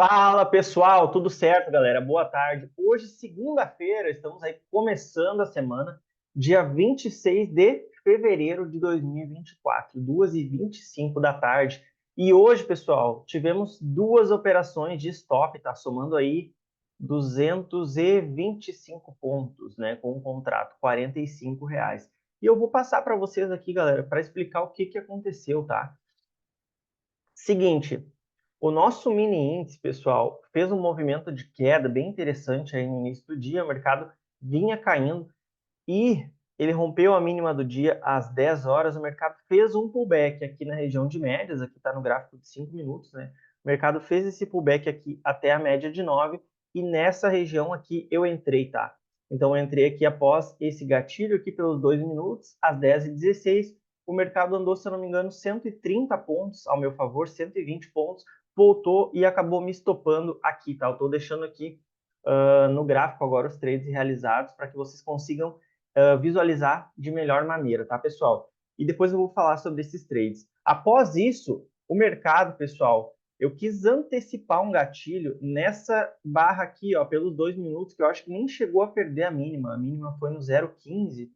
Fala pessoal, tudo certo, galera? Boa tarde. Hoje, segunda-feira, estamos aí começando a semana, dia 26 de fevereiro de 2024, 2h25 da tarde. E hoje, pessoal, tivemos duas operações de stop, tá? Somando aí 225 pontos, né? Com o contrato, R$ 45. E eu vou passar para vocês aqui, galera, para explicar o que aconteceu, tá? Seguinte. O nosso mini índice, pessoal, fez um movimento de queda bem interessante aí no início do dia. O mercado vinha caindo e ele rompeu a mínima do dia às 10 horas. O mercado fez um pullback aqui na região de médias, aqui está no gráfico de 5 minutos, né? O mercado fez esse pullback aqui até a média de 9 e nessa região aqui eu entrei, tá? Então eu entrei aqui após esse gatilho aqui pelos 2 minutos, às 10h16. O mercado andou, se eu não me engano, 130 pontos ao meu favor, 120 pontos, voltou e acabou me estopando aqui, tá? Eu estou deixando aqui no gráfico agora os trades realizados para que vocês consigam visualizar de melhor maneira, tá, pessoal? E depois eu vou falar sobre esses trades. Após isso, o mercado, pessoal, eu quis antecipar um gatilho nessa barra aqui, ó, pelos 2 minutos, que eu acho que nem chegou a perder a mínima. A mínima foi no 0,15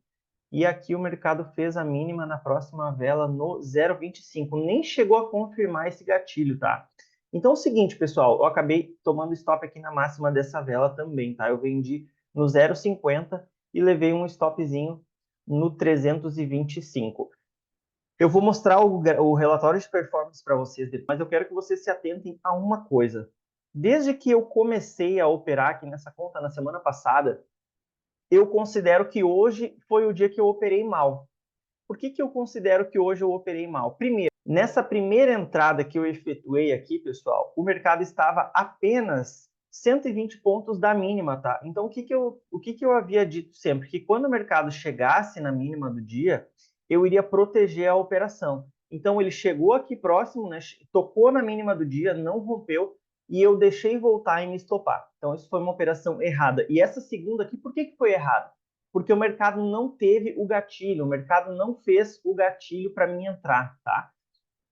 e aqui o mercado fez a mínima na próxima vela no 0,25. Nem chegou a confirmar esse gatilho, tá? Então é o seguinte, pessoal, eu acabei tomando stop aqui na máxima dessa vela também, tá? Eu vendi no 0,50 e levei um stopzinho no 325. Eu vou mostrar o relatório de performance para vocês depois, mas eu quero que vocês se atentem a uma coisa. Desde que eu comecei a operar aqui nessa conta na semana passada, eu considero que hoje foi o dia que eu operei mal. Por que eu considero que hoje eu operei mal? Primeiro, nessa primeira entrada que eu efetuei aqui, pessoal, o mercado estava apenas 120 pontos da mínima, tá? Então, o que eu havia dito sempre? Que quando o mercado chegasse na mínima do dia, eu iria proteger a operação. Então, ele chegou aqui próximo, né? Tocou na mínima do dia, não rompeu, e eu deixei voltar e me estopar. Então, isso foi uma operação errada. E essa segunda aqui, por que foi errada? Porque o mercado não teve o gatilho, o mercado não fez o gatilho para mim entrar, tá?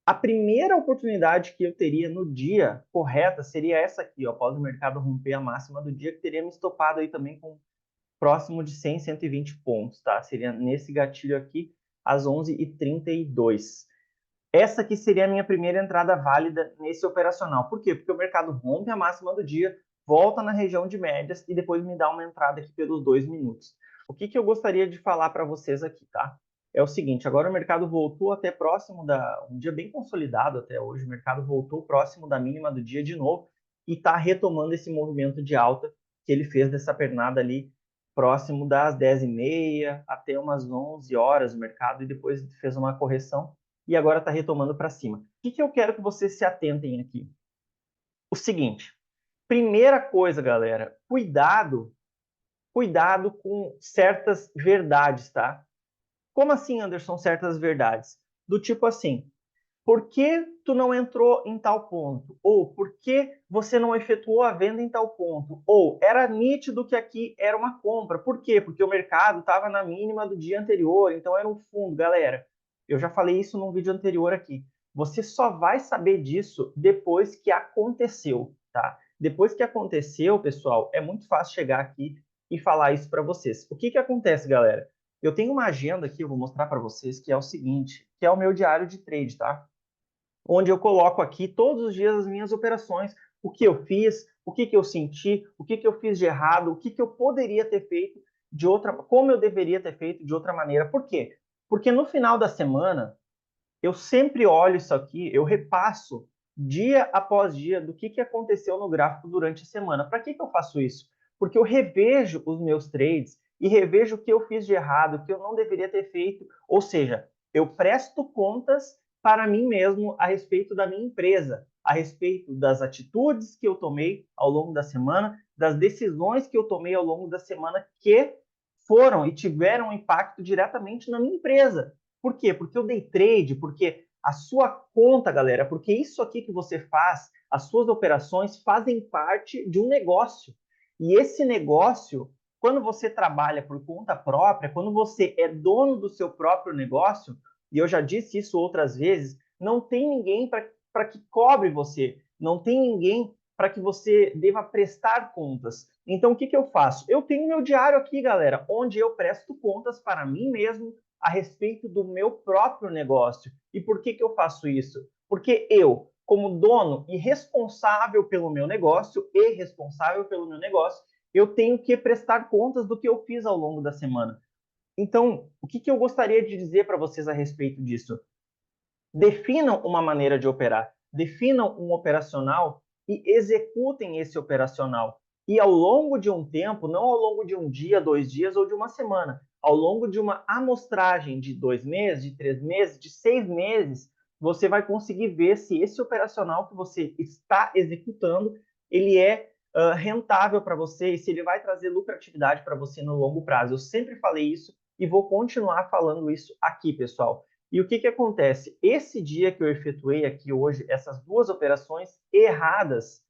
A primeira oportunidade que eu teria no dia correta seria essa aqui, ó, após o mercado romper a máxima do dia, que teria me estopado aí também com próximo de 100, 120 pontos, tá? Seria nesse gatilho aqui, às 11h32. Essa aqui seria a minha primeira entrada válida nesse operacional. Por quê? Porque o mercado rompe a máxima do dia, volta na região de médias e depois me dá uma entrada aqui pelos 2 minutos. O que eu gostaria de falar para vocês aqui, tá? É o seguinte, agora o mercado voltou até próximo um dia bem consolidado até hoje, o mercado voltou próximo da mínima do dia de novo e está retomando esse movimento de alta que ele fez dessa pernada ali próximo das 10h30 até umas 11 horas o mercado e depois fez uma correção e agora está retomando para cima. O que eu quero que vocês se atentem aqui? O seguinte, primeira coisa, galera, cuidado com certas verdades, tá? Como assim, Anderson, certas verdades? Do tipo assim, por que tu não entrou em tal ponto? Ou por que você não efetuou a venda em tal ponto? Ou era nítido que aqui era uma compra. Por quê? Porque o mercado estava na mínima do dia anterior, então era um fundo. Galera, eu já falei isso num vídeo anterior aqui. Você só vai saber disso depois que aconteceu, tá? Depois que aconteceu, pessoal, é muito fácil chegar aqui e falar isso para vocês. O que acontece, galera? Eu tenho uma agenda aqui, eu vou mostrar para vocês, que é o seguinte, que é o meu diário de trade, tá? Onde eu coloco aqui todos os dias as minhas operações, o que eu fiz, o que eu senti, o que eu fiz de errado, o que eu poderia ter feito de outra, como eu deveria ter feito de outra maneira. Por quê? Porque no final da semana, eu sempre olho isso aqui, eu repasso dia após dia do que aconteceu no gráfico durante a semana. Para que eu faço isso? Porque eu revejo os meus trades e revejo o que eu fiz de errado, o que eu não deveria ter feito. Ou seja, eu presto contas para mim mesmo a respeito da minha empresa, a respeito das atitudes que eu tomei ao longo da semana, das decisões que eu tomei ao longo da semana que foram e tiveram um impacto diretamente na minha empresa. Por quê? Porque eu dei trade, porque a sua conta, galera, porque isso aqui que você faz, as suas operações fazem parte de um negócio. E esse negócio, quando você trabalha por conta própria, quando você é dono do seu próprio negócio, e eu já disse isso outras vezes, não tem ninguém para que cobre você, não tem ninguém para que você deva prestar contas. Então, o que eu faço? Eu tenho meu diário aqui, galera, onde eu presto contas para mim mesmo a respeito do meu próprio negócio. E por que eu faço isso? Porque eu, como dono e responsável pelo meu negócio, eu tenho que prestar contas do que eu fiz ao longo da semana. Então, o que eu gostaria de dizer para vocês a respeito disso? Definam uma maneira de operar, definam um operacional e executem esse operacional. E ao longo de um tempo, não ao longo de um dia, 2 dias ou de uma semana, ao longo de uma amostragem de 2 meses, de 3 meses, de 6 meses, você vai conseguir ver se esse operacional que você está executando, ele é rentável para você e se ele vai trazer lucratividade para você no longo prazo. Eu sempre falei isso e vou continuar falando isso aqui, pessoal. E o que acontece? Esse dia que eu efetuei aqui hoje, essas duas operações erradas,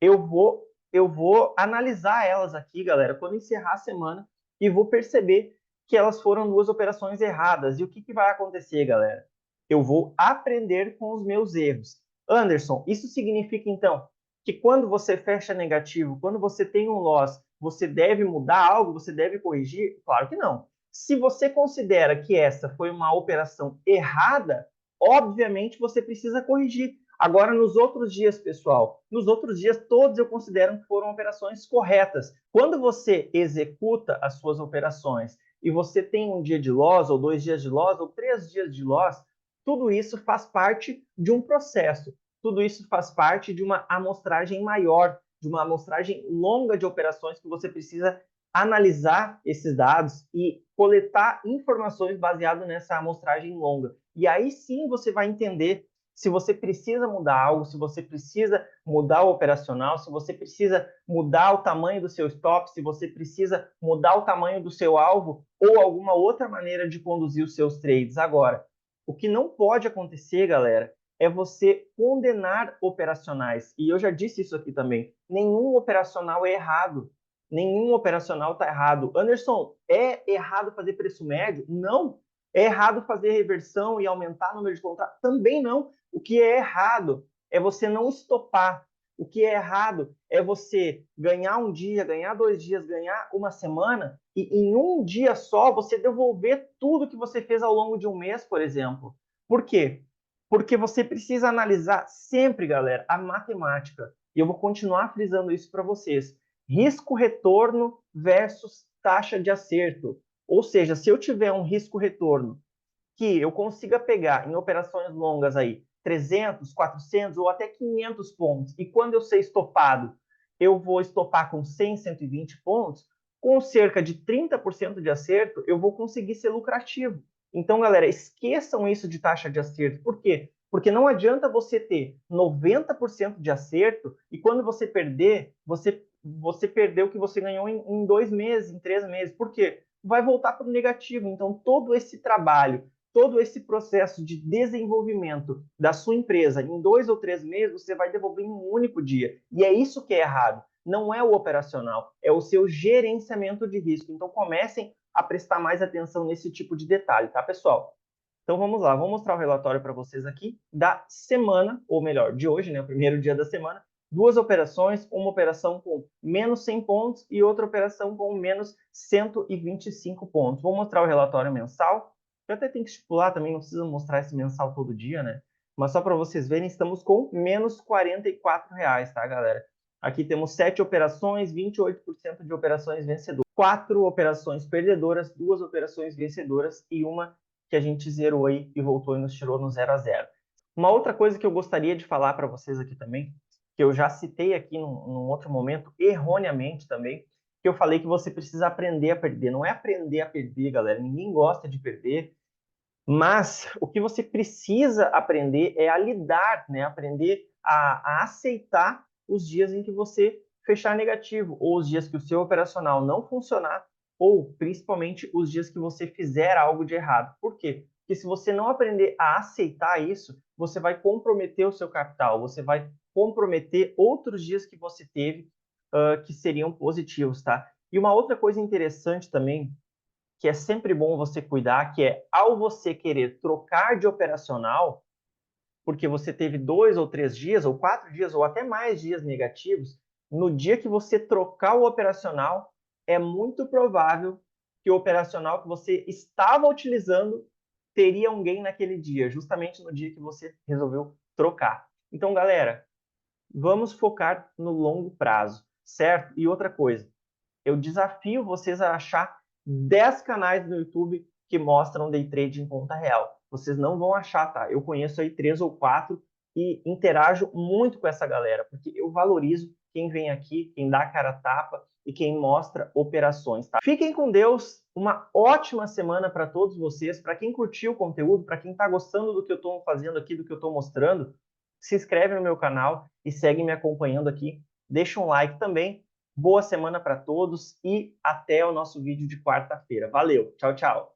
eu vou analisar elas aqui, galera, quando encerrar a semana e vou perceber que elas foram duas operações erradas. E o que vai acontecer, galera? Eu vou aprender com os meus erros. Anderson, isso significa, então, que quando você fecha negativo, quando você tem um loss, você deve mudar algo, você deve corrigir? Claro que não. Se você considera que essa foi uma operação errada, obviamente você precisa corrigir. Agora, nos outros dias, pessoal, nos outros dias, todos eu considero que foram operações corretas. Quando você executa as suas operações e você tem um dia de loss, ou 2 dias de loss, ou 3 dias de loss, tudo isso faz parte de um processo. Tudo isso faz parte de uma amostragem maior, de uma amostragem longa de operações que você precisa analisar esses dados e coletar informações baseado nessa amostragem longa. E aí sim você vai entender se você precisa mudar algo, se você precisa mudar o operacional, se você precisa mudar o tamanho do seu stop, se você precisa mudar o tamanho do seu alvo ou alguma outra maneira de conduzir os seus trades. Agora, o que não pode acontecer, galera, é você condenar operacionais. E eu já disse isso aqui também. Nenhum operacional é errado. Nenhum operacional está errado. Anderson, é errado fazer preço médio? Não. É errado fazer reversão e aumentar o número de contratos? Também não. O que é errado é você não estopar. O que é errado é você ganhar um dia, ganhar 2 dias, ganhar uma semana e em um dia só você devolver tudo que você fez ao longo de um mês, por exemplo. Por quê? Porque você precisa analisar sempre, galera, a matemática. E eu vou continuar frisando isso para vocês. Risco-retorno versus taxa de acerto. Ou seja, se eu tiver um risco-retorno que eu consiga pegar em operações longas aí 300, 400 ou até 500 pontos, e quando eu ser estopado, eu vou estopar com 100, 120 pontos, com cerca de 30% de acerto, eu vou conseguir ser lucrativo. Então, galera, esqueçam isso de taxa de acerto. Por quê? Porque não adianta você ter 90% de acerto e quando você perder, você perdeu o que você ganhou em 2 meses, em 3 meses. Por quê? Vai voltar para o negativo. Então, todo esse trabalho, todo esse processo de desenvolvimento da sua empresa em 2 ou 3 meses, você vai devolver em um único dia. E é isso que é errado. Não é o operacional, é o seu gerenciamento de risco. Então, comecem a prestar mais atenção nesse tipo de detalhe, tá, pessoal? Então, vamos lá. Vou mostrar o relatório para vocês aqui da semana, ou melhor, de hoje, né, o primeiro dia da semana. Duas operações, uma operação com menos 100 pontos e outra operação com menos 125 pontos. Vou mostrar o relatório mensal. Eu até tenho que estipular também, não precisa mostrar esse mensal todo dia, né? Mas só para vocês verem, estamos com menos R$ 44, tá, galera? Aqui temos 7 operações, 28% de operações vencedoras, 4 operações perdedoras, 2 operações vencedoras e uma que a gente zerou aí e voltou e nos tirou no 0 a 0. Uma outra coisa que eu gostaria de falar para vocês aqui também, que eu já citei aqui num outro momento, erroneamente também, que eu falei que você precisa aprender a perder. Não é aprender a perder, galera. Ninguém gosta de perder. Mas o que você precisa aprender é a lidar, né? Aprender a aceitar os dias em que você fechar negativo, ou os dias que o seu operacional não funcionar, ou principalmente os dias que você fizer algo de errado. Por quê? Porque se você não aprender a aceitar isso, você vai comprometer o seu capital, você vai comprometer outros dias que você teve que seriam positivos, tá? E uma outra coisa interessante também que é sempre bom você cuidar, que é ao você querer trocar de operacional, porque você teve 2 ou 3 dias, ou 4 dias, ou até mais dias negativos, no dia que você trocar o operacional, é muito provável que o operacional que você estava utilizando teria um gain naquele dia, justamente no dia que você resolveu trocar. Então, galera, vamos focar no longo prazo, certo? E outra coisa, eu desafio vocês a achar 10 canais no YouTube que mostram day trade em conta real. Vocês não vão achar, tá? Eu conheço aí 3 ou 4 e interajo muito com essa galera, porque eu valorizo quem vem aqui, quem dá a cara a tapa e quem mostra operações, tá? Fiquem com Deus, uma ótima semana para todos vocês. Para quem curtiu o conteúdo, para quem está gostando do que eu estou fazendo aqui, do que eu estou mostrando, se inscreve no meu canal e segue me acompanhando aqui. Deixa um like também. Boa semana para todos e até o nosso vídeo de quarta-feira. Valeu, tchau, tchau.